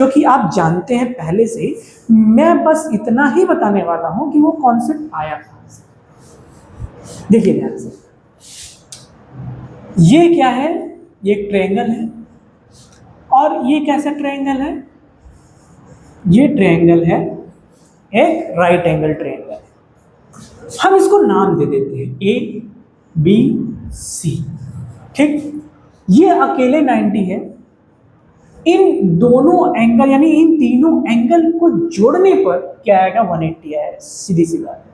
क्योंकि आप जानते हैं पहले से, मैं बस इतना ही बताने वाला हूं कि वो कॉन्सेप्ट आया कहां से। देखिए ध्यान से, ये क्या है, ये एक ट्रायंगल है, और ये कैसा ट्रायंगल है, ये ट्रायंगल है एक राइट एंगल ट्रायंगल। हम इसको नाम दे देते हैं ए बी सी, ठीक। ये अकेले 90 है, इन दोनों एंगल यानी इन तीनों एंगल को जोड़ने पर क्या आएगा, 180 आएगा, सीधी सी बात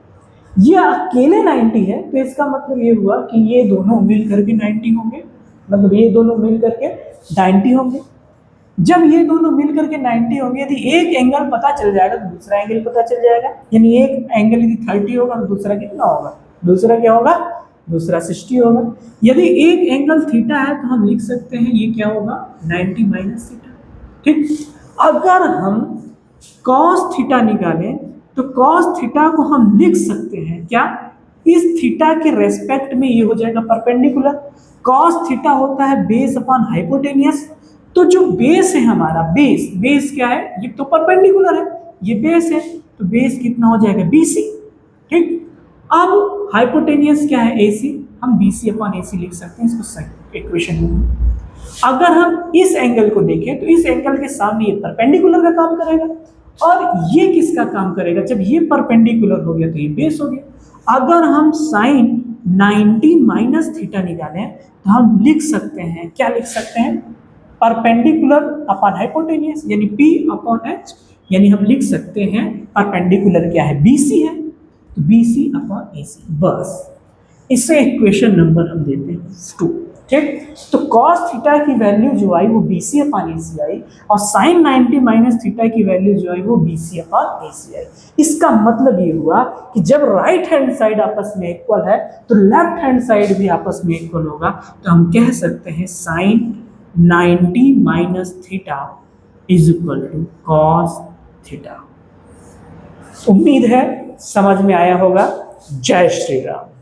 है। ये अकेले 90 है, तो इसका मतलब ये हुआ कि ये दोनों मिल करके 90 होंगे, मतलब ये दोनों मिल करके 90 होंगे। जब ये दोनों मिल करके 90 होंगे, यदि एक एंगल पता चल जाएगा तो दूसरा एंगल पता चल जाएगा, यानी एक एंगल यदि 30 होगा तो दूसरा कितना होगा, दूसरा क्या होगा, दूसरा 60 होगा। यदि एक एंगल थीटा है तो हम लिख सकते हैं ये क्या होगा, 90 माइनस थीटा, ठीक। अगर हम कॉस थीटा निकालें तो कॉस थीटा को हम लिख सकते हैं क्या, इस थीटा के रेस्पेक्ट में ये हो जाएगा परपेंडिकुलर। कॉस थीटा होता है बेस अपॉन हाइपोटेनियस, तो जो बेस है हमारा, बेस क्या है, ये तो परपेंडिकुलर है, ये बेस है, तो बेस कितना हो जाएगा, BC, ठीक। अब हाइपोटेनियस क्या है, AC, हम BC अपॉन AC लिख सकते हैं इसको इक्वेशन में। अगर हम इस एंगल को देखें तो इस एंगल के सामने ये परपेंडिकुलर का काम करेगा, और ये किसका काम करेगा, जब ये परपेंडिकुलर हो गया तो ये बेस हो गया। अगर हम साइन 90 माइनस थीटा निकालें तो हम लिख सकते हैं, क्या लिख सकते हैं, परपेंडिकुलर अपॉन हाइपोटेनियस, यानी P अपॉन H, यानी हम लिख सकते हैं परपेंडिकुलर क्या है, BC है, तो BC अपॉन AC, बस। इससे इक्वेशन नंबर हम देते हैं 2, ठीक। तो cos थीटा की वैल्यू जो आई वो BC अपॉन AC आई, और sin 90 माइनस थीटा की वैल्यू जो आई वो BC अपॉन AC आई। इसका मतलब ये हुआ कि जब राइट हैंड साइड आपस में इक्वल है तो लेफ्ट हैंड साइड भी आपस में इक्वल होगा, तो हम कह सकते हैं sin 90 minus theta is equal to cos theta. उम्मीद है समझ में आया होगा। जय श्री राम।